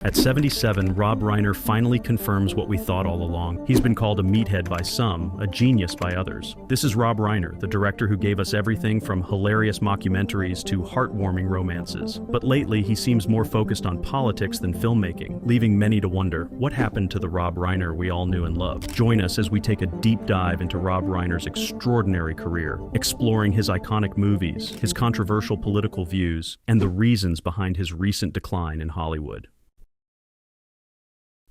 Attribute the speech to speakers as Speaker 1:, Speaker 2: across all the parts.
Speaker 1: At 77, Rob Reiner finally confirms what we thought all along. He's been called a meathead by some, a genius by others. This is Rob Reiner, the director who gave us everything from hilarious mockumentaries to heartwarming romances. But lately, he seems more focused on politics than filmmaking, leaving many to wonder, what happened to the Rob Reiner we all knew and loved? Join us as we take a deep dive into Rob Reiner's extraordinary career, exploring his iconic movies, his controversial political views, and the reasons behind his recent decline in Hollywood.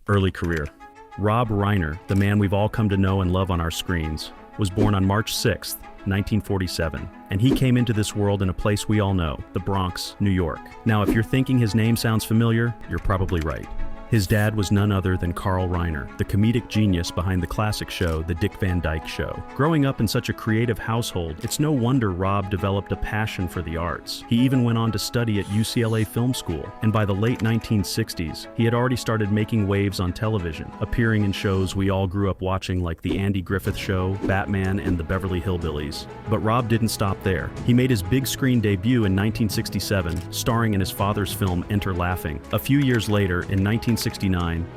Speaker 1: Early career. Rob Reiner, the man we've all come to know and love on our screens, was born on March 6, 1947, and he came into this world in a place we all know, the Bronx, New York. Now, if you're thinking his name sounds familiar, you're probably right. His dad was none other than Carl Reiner, the comedic genius behind the classic show, The Dick Van Dyke Show. Growing up in such a creative household, it's no wonder Rob developed a passion for the arts. He even went on to study at UCLA Film School, and by the late 1960s, he had already started making waves on television, appearing in shows we all grew up watching like The Andy Griffith Show, Batman, and The Beverly Hillbillies. But Rob didn't stop there. He made his big screen debut in 1967, starring in his father's film Enter Laughing. A few years later, in 1969,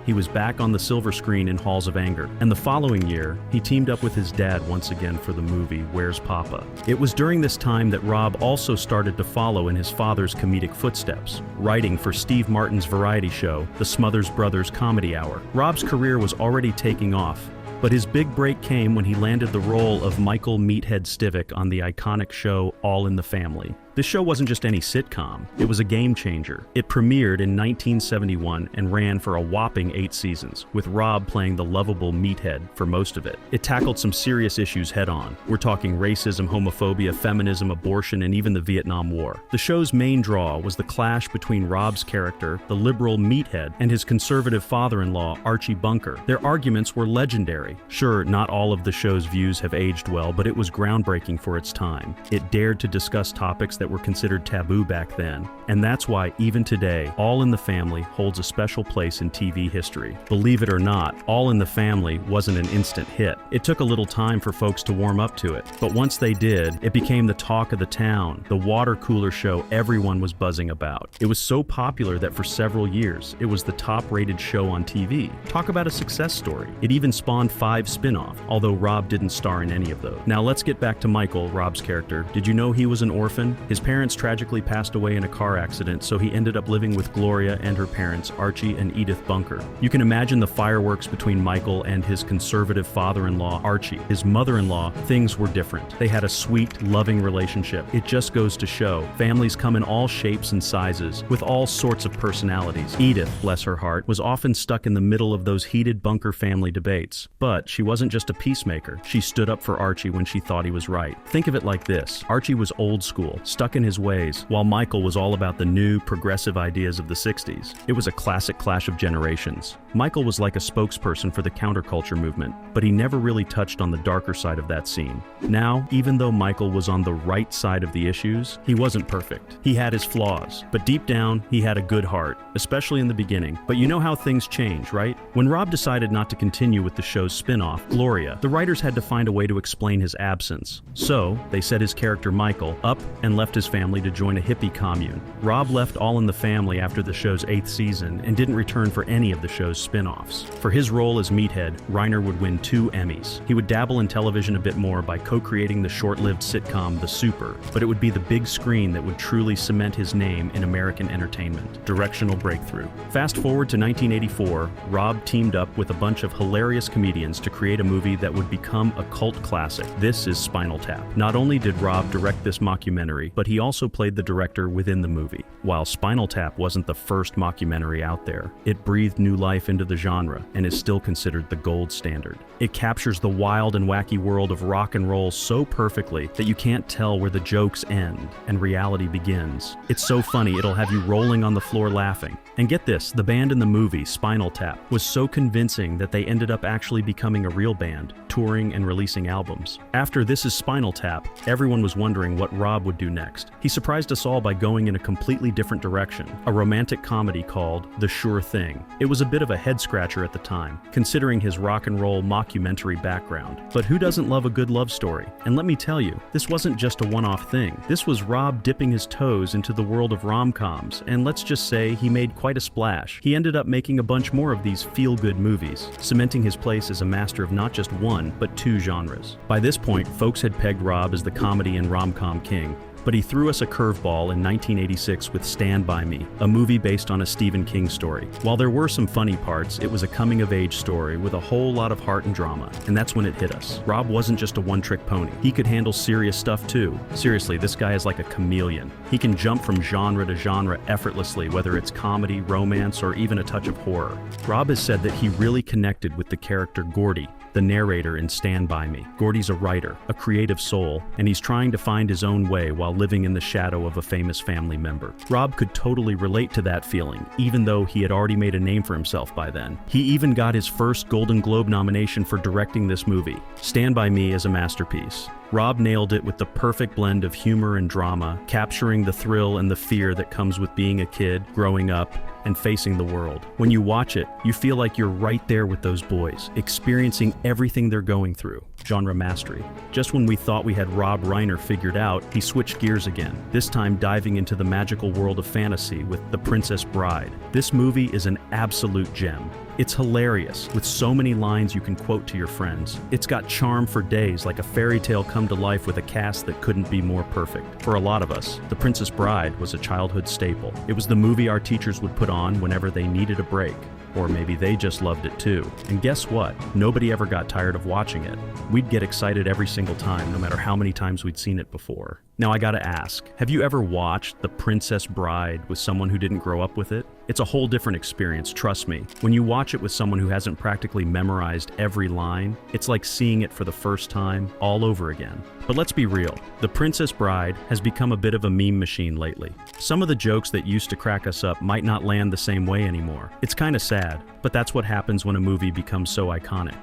Speaker 1: he was back on the silver screen in Halls of Anger, and the following year, he teamed up with his dad once again for the movie Where's Papa? It was during this time that Rob also started to follow in his father's comedic footsteps, writing for Steve Martin's variety show, The Smothers Brothers Comedy Hour. Rob's career was already taking off, but his big break came when he landed the role of Michael Meathead Stivic on the iconic show All in the Family. This show wasn't just any sitcom, it was a game changer. It premiered in 1971 and ran for a whopping 8 seasons, with Rob playing the lovable Meathead for most of it. It tackled some serious issues head-on. We're talking racism, homophobia, feminism, abortion, and even the Vietnam War. The show's main draw was the clash between Rob's character, the liberal Meathead, and his conservative father-in-law, Archie Bunker. Their arguments were legendary. Sure, not all of the show's views have aged well, but it was groundbreaking for its time. It dared to discuss topics that were considered taboo back then, and that's why even today, All in the Family holds a special place in TV history. Believe it or not, All in the Family wasn't an instant hit. It took a little time for folks to warm up to it, but once they did, it became the talk of the town, the water cooler show everyone was buzzing about. It was so popular that for several years, it was the top-rated show on TV. Talk about a success story. It even spawned 5 spin-offs, although Rob didn't star in any of those. Now let's get back to Michael, Rob's character. Did you know he was an orphan? His parents tragically passed away in a car accident, so he ended up living with Gloria and her parents, Archie and Edith Bunker. You can imagine the fireworks between Michael and his conservative father-in-law, Archie. His mother-in-law, things were different. They had a sweet, loving relationship. It just goes to show, families come in all shapes and sizes, with all sorts of personalities. Edith, bless her heart, was often stuck in the middle of those heated Bunker family debates. But she wasn't just a peacemaker. She stood up for Archie when she thought he was right. Think of it like this. Archie was old school, stuck in his ways, while Michael was all about the new, progressive ideas of the 60s. It was a classic clash of generations. Michael was like a spokesperson for the counterculture movement, but he never really touched on the darker side of that scene. Now, even though Michael was on the right side of the issues, he wasn't perfect. He had his flaws, but deep down, he had a good heart, especially in the beginning. But you know how things change, right? When Rob decided not to continue with the show's spin-off, Gloria, the writers had to find a way to explain his absence. So, they set his character Michael up and left his family to join a hippie commune. Rob left All in the Family after the show's 8th season and didn't return for any of the show's spin-offs. For his role as Meathead, Reiner would win 2 Emmys. He would dabble in television a bit more by co-creating the short-lived sitcom The Super, but it would be the big screen that would truly cement his name in American entertainment. Directional breakthrough. Fast forward to 1984, Rob teamed up with a bunch of hilarious comedians to create a movie that would become a cult classic. This is Spinal Tap. Not only did Rob direct this mockumentary, but he also played the director within the movie. While Spinal Tap wasn't the first mockumentary out there, it breathed new life into the genre and is still considered the gold standard. It captures the wild and wacky world of rock and roll so perfectly that you can't tell where the jokes end and reality begins. It's so funny it'll have you rolling on the floor laughing. And get this, the band in the movie, Spinal Tap, was so convincing that they ended up actually becoming a real band. touring and releasing albums. After This Is Spinal Tap, everyone was wondering what Rob would do next. He surprised us all by going in a completely different direction, a romantic comedy called The Sure Thing. It was a bit of a head-scratcher at the time, considering his rock and roll mockumentary background. But who doesn't love a good love story? And let me tell you, this wasn't just a one-off thing. This was Rob dipping his toes into the world of rom-coms, and let's just say he made quite a splash. He ended up making a bunch more of these feel-good movies, cementing his place as a master of not just one, but two genres. By this point, folks had pegged Rob as the comedy and rom-com king, but he threw us a curveball in 1986 with Stand By Me, a movie based on a Stephen King story. While there were some funny parts, it was a coming-of-age story with a whole lot of heart and drama, and that's when it hit us. Rob wasn't just a one-trick pony. He could handle serious stuff too. Seriously, this guy is like a chameleon. He can jump from genre to genre effortlessly, whether it's comedy, romance, or even a touch of horror. Rob has said that he really connected with the character Gordy, the narrator in Stand By Me. Gordy's a writer, a creative soul, and he's trying to find his own way while living in the shadow of a famous family member. Rob could totally relate to that feeling, even though he had already made a name for himself by then. He even got his first Golden Globe nomination for directing this movie. Stand By Me is a masterpiece. Rob nailed it with the perfect blend of humor and drama, capturing the thrill and the fear that comes with being a kid, growing up, and facing the world. When you watch it, you feel like you're right there with those boys, experiencing everything they're going through. Genre mastery. Just when we thought we had Rob Reiner figured out, he switched gears again, this time diving into the magical world of fantasy with The Princess Bride. This movie is an absolute gem. It's hilarious, with so many lines you can quote to your friends. It's got charm for days, like a fairy tale come to life with a cast that couldn't be more perfect. For a lot of us, The Princess Bride was a childhood staple. It was the movie our teachers would put on whenever they needed a break. Or maybe they just loved it too. And guess what? Nobody ever got tired of watching it. We'd get excited every single time, no matter how many times we'd seen it before. Now I gotta ask, have you ever watched The Princess Bride with someone who didn't grow up with it? It's a whole different experience, trust me. When you watch it with someone who hasn't practically memorized every line, it's like seeing it for the first time all over again. But let's be real, The Princess Bride has become a bit of a meme machine lately. Some of the jokes that used to crack us up might not land the same way anymore. It's kinda sad, but that's what happens when a movie becomes so iconic.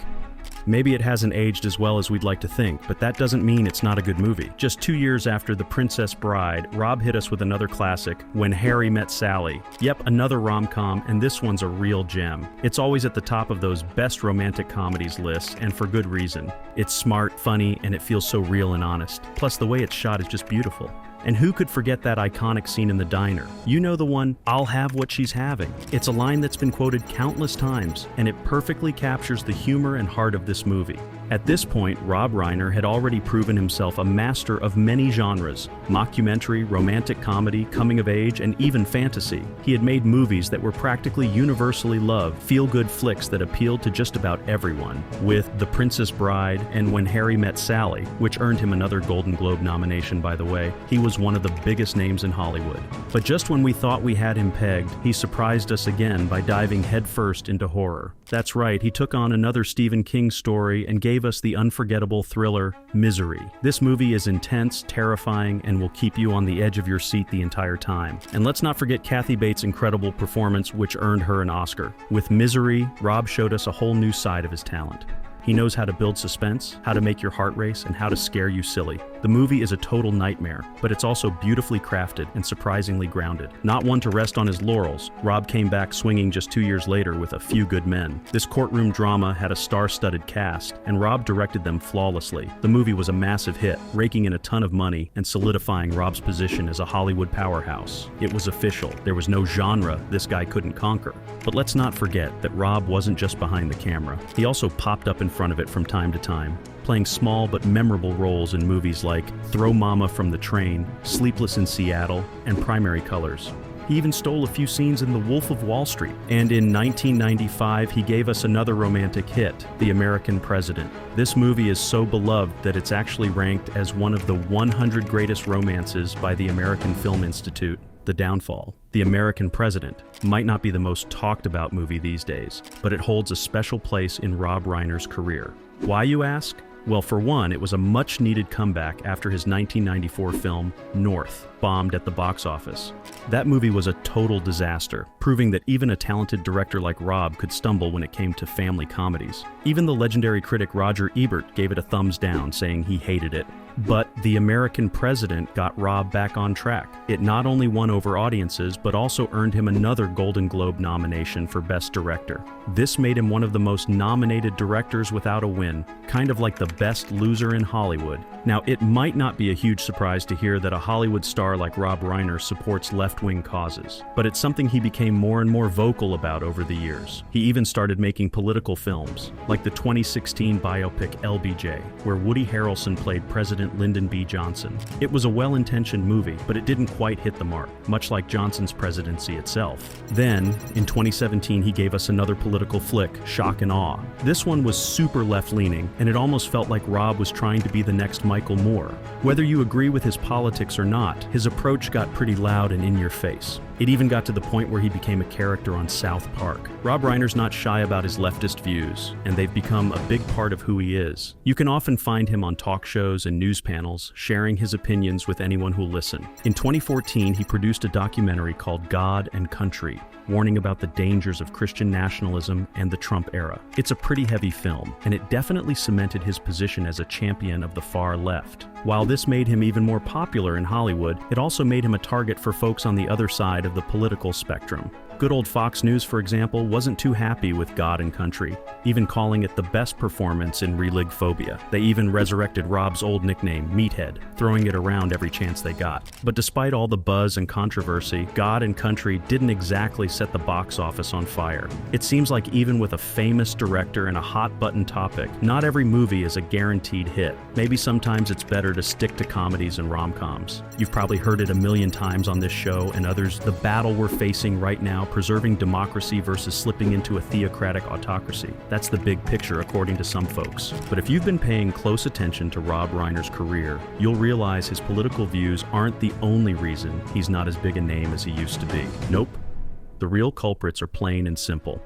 Speaker 1: Maybe it hasn't aged as well as we'd like to think, but that doesn't mean it's not a good movie. Just 2 years after The Princess Bride, Rob hit us with another classic, When Harry Met Sally. Yep, another rom-com, and this one's a real gem. It's always at the top of those best romantic comedies lists, and for good reason. It's smart, funny, and it feels so real and honest. Plus, the way it's shot is just beautiful. And who could forget that iconic scene in the diner? You know the one, "I'll have what she's having." It's a line that's been quoted countless times, and it perfectly captures the humor and heart of this movie. At this point, Rob Reiner had already proven himself a master of many genres: mockumentary, romantic comedy, coming of age, and even fantasy. He had made movies that were practically universally loved, feel-good flicks that appealed to just about everyone, with The Princess Bride and When Harry Met Sally, which earned him another Golden Globe nomination, by the way. He was one of the biggest names in Hollywood. But just when we thought we had him pegged, he surprised us again by diving headfirst into horror. That's right, he took on another Stephen King story and gave us the unforgettable thriller, Misery. This movie is intense, terrifying, and will keep you on the edge of your seat the entire time. And let's not forget Kathy Bates' incredible performance, which earned her an Oscar. With Misery, Rob showed us a whole new side of his talent. He knows how to build suspense, how to make your heart race, and how to scare you silly. The movie is a total nightmare, but it's also beautifully crafted and surprisingly grounded. Not one to rest on his laurels, Rob came back swinging just 2 years later with A Few Good Men. This courtroom drama had a star-studded cast, and Rob directed them flawlessly. The movie was a massive hit, raking in a ton of money and solidifying Rob's position as a Hollywood powerhouse. It was official. There was no genre this guy couldn't conquer. But let's not forget that Rob wasn't just behind the camera. He also popped up in front of it from time to time, playing small but memorable roles in movies like Throw Mama from the Train, Sleepless in Seattle, and Primary Colors. He even stole a few scenes in The Wolf of Wall Street. And in 1995, he gave us another romantic hit, The American President. This movie is so beloved that it's actually ranked as one of the 100 greatest romances by the American Film Institute. The Downfall. The American President might not be the most talked about movie these days, but it holds a special place in Rob Reiner's career. Why, you ask? Well, for one, it was a much-needed comeback after his 1994 film, North, bombed at the box office. That movie was a total disaster, proving that even a talented director like Rob could stumble when it came to family comedies. Even the legendary critic Roger Ebert gave it a thumbs down, saying he hated it. But The American President got Rob back on track. It not only won over audiences, but also earned him another Golden Globe nomination for Best Director. This made him one of the most nominated directors without a win, kind of like the best loser in Hollywood. Now, it might not be a huge surprise to hear that a Hollywood star like Rob Reiner supports left-wing causes, but it's something he became more and more vocal about over the years. He even started making political films, like the 2016 biopic LBJ, where Woody Harrelson played President Lyndon B. Johnson. It was a well-intentioned movie, but it didn't quite hit the mark, much like Johnson's presidency itself. Then, in 2017, he gave us another political flick, Shock and Awe. This one was super left-leaning, and it almost felt like Rob was trying to be the next Michael Moore. Whether you agree with his politics or not, his approach got pretty loud and in your face. It even got to the point where he became a character on South Park. Rob Reiner's not shy about his leftist views, and they've become a big part of who he is. You can often find him on talk shows and news panels, sharing his opinions with anyone who'll listen. In 2014, he produced a documentary called God and Country, warning about the dangers of Christian nationalism and the Trump era. It's a pretty heavy film, and it definitely cemented his position as a champion of the far left. While this made him even more popular in Hollywood, it also made him a target for folks on the other side of the political spectrum. Good old Fox News, for example, wasn't too happy with God and Country, even calling it the best performance in Religphobia. They even resurrected Rob's old nickname, Meathead, throwing it around every chance they got. But despite all the buzz and controversy, God and Country didn't exactly set the box office on fire. It seems like even with a famous director and a hot-button topic, not every movie is a guaranteed hit. Maybe sometimes it's better to stick to comedies and rom-coms. You've probably heard it a million times on this show and others, the battle we're facing right now, preserving democracy versus slipping into a theocratic autocracy. That's the big picture according to some folks. But if you've been paying close attention to Rob Reiner's career, you'll realize his political views aren't the only reason he's not as big a name as he used to be. Nope. The real culprits are plain and simple.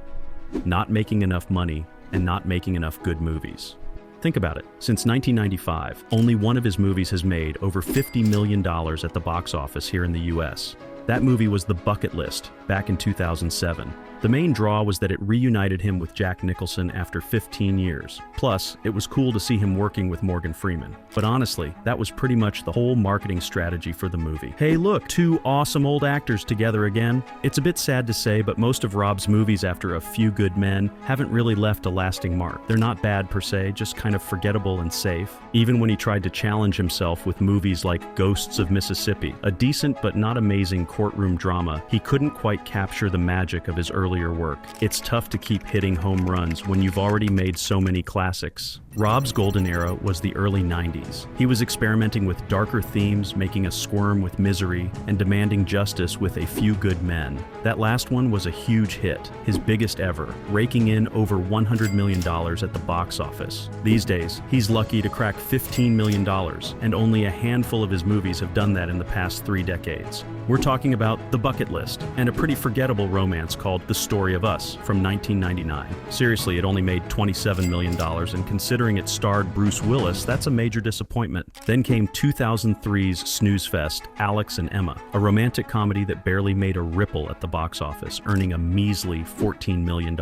Speaker 1: Not making enough money and not making enough good movies. Think about it. Since 1995, only one of his movies has made over $50 million at the box office here in the US. That movie was The Bucket List, back in 2007. The main draw was that it reunited him with Jack Nicholson after 15 years. Plus, it was cool to see him working with Morgan Freeman. But honestly, that was pretty much the whole marketing strategy for the movie. Hey look, two awesome old actors together again. It's a bit sad to say, but most of Rob's movies after A Few Good Men haven't really left a lasting mark. They're not bad per se, just kind of forgettable and safe. Even when he tried to challenge himself with movies like Ghosts of Mississippi, a decent but not amazing courtroom drama, he couldn't quite capture the magic of his earlier work. It's tough to keep hitting home runs when you've already made so many classics. Rob's golden era was the early 90s. He was experimenting with darker themes, making us squirm with misery, and demanding justice with A Few Good Men. That last one was a huge hit, his biggest ever, raking in over $100 million at the box office. These days, he's lucky to crack $15 million, and only a handful of his movies have done that in the past 3 decades. We're talking about The Bucket List, and a pretty forgettable romance called The Story of Us from 1999. Seriously, it only made $27 million, and considering it starred Bruce Willis, that's a major disappointment. Then came 2003's snooze fest, Alex and Emma, a romantic comedy that barely made a ripple at the box office, earning a measly $14 million.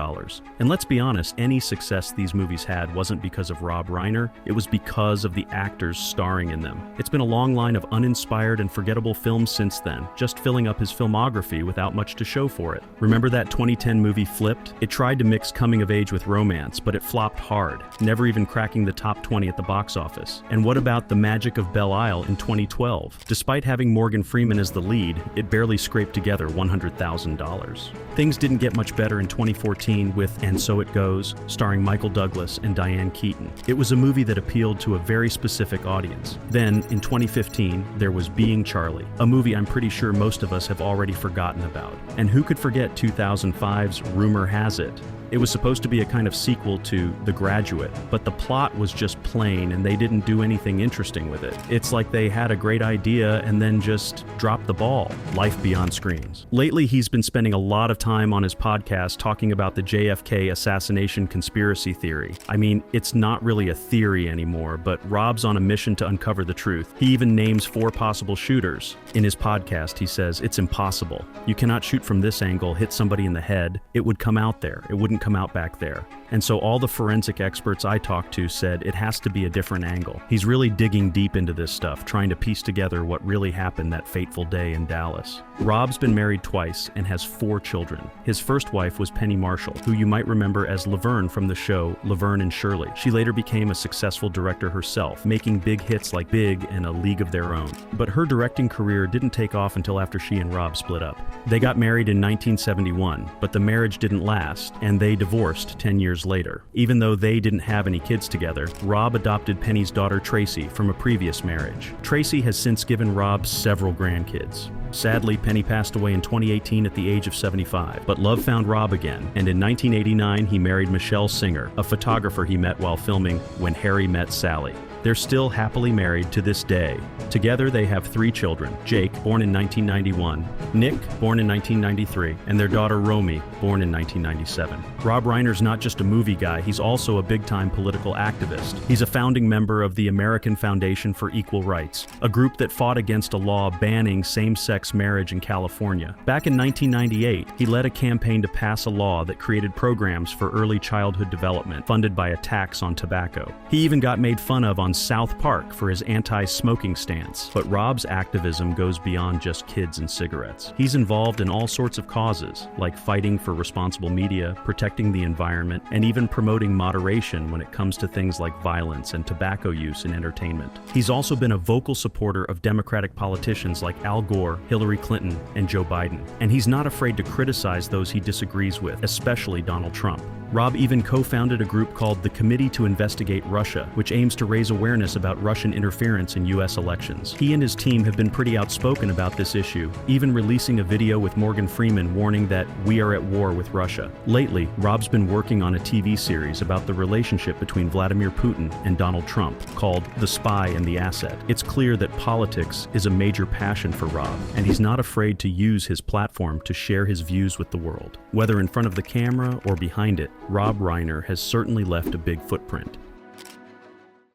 Speaker 1: And let's be honest, any success these movies had wasn't because of Rob Reiner, it was because of the actors starring in them. It's been a long line of uninspired and forgettable films since then, just filling up his filmography without much to show for it. Remember that 2010 movie Flipped? It tried to mix coming of age with romance, but it flopped hard, never even cracking the top 20 at the box office. And what about The Magic of Belle Isle in 2012? Despite having Morgan Freeman as the lead, it barely scraped together $100,000. Things didn't get much better in 2014 with And So It Goes, starring Michael Douglas and Diane Keaton. It was a movie that appealed to a very specific audience. Then, in 2015, there was Being Charlie, a movie I'm pretty sure most of us have already forgotten about. And who could forget 2005's Rumor Has It? It was supposed to be a kind of sequel to The Graduate, but the plot was just plain and they didn't do anything interesting with it. It's like they had a great idea and then just dropped the ball. Life beyond screens. Lately, he's been spending a lot of time on his podcast talking about the JFK assassination conspiracy theory. I mean, it's not really a theory anymore, but Rob's on a mission to uncover the truth. He even names 4 possible shooters. In his podcast, he says, it's impossible. You cannot shoot from this angle, hit somebody in the head. It would come out there. It wouldn't come out back there. And so all the forensic experts I talked to said it has to be a different angle. He's really digging deep into this stuff, trying to piece together what really happened that fateful day in Dallas. Rob's been married twice and has 4 children. His first wife was Penny Marshall, who you might remember as Laverne from the show Laverne and Shirley. She later became a successful director herself, making big hits like Big and A League of Their Own. But her directing career didn't take off until after she and Rob split up. They got married in 1971, but the marriage didn't last, and they divorced 10 years later. Even though they didn't have any kids together, Rob adopted Penny's daughter Tracy from a previous marriage. Tracy has since given Rob several grandkids. Sadly, Penny passed away in 2018 at the age of 75, but love found Rob again, and in 1989 he married Michelle Singer, a photographer he met while filming When Harry Met Sally. They're still happily married to this day. Together they have 3 children, Jake, born in 1991, Nick, born in 1993, and their daughter Romy, born in 1997. Rob Reiner's not just a movie guy, he's also a big-time political activist. He's a founding member of the American Foundation for Equal Rights, a group that fought against a law banning same-sex marriage in California. Back in 1998, he led a campaign to pass a law that created programs for early childhood development, funded by a tax on tobacco. He even got made fun of on South Park for his anti-smoking stance. But Rob's activism goes beyond just kids and cigarettes. He's involved in all sorts of causes, like fighting for responsible media, protecting the environment, and even promoting moderation when it comes to things like violence and tobacco use in entertainment. He's also been a vocal supporter of Democratic politicians like Al Gore, Hillary Clinton, and Joe Biden. And he's not afraid to criticize those he disagrees with, especially Donald Trump. Rob even co-founded a group called the Committee to Investigate Russia, which aims to raise awareness about Russian interference in U.S. elections. He and his team have been pretty outspoken about this issue, even releasing a video with Morgan Freeman warning that we are at war with Russia. Lately, Rob's been working on a TV series about the relationship between Vladimir Putin and Donald Trump, called The Spy and the Asset. It's clear that politics is a major passion for Rob, and he's not afraid to use his platform to share his views with the world. Whether in front of the camera or behind it, Rob Reiner has certainly left a big footprint.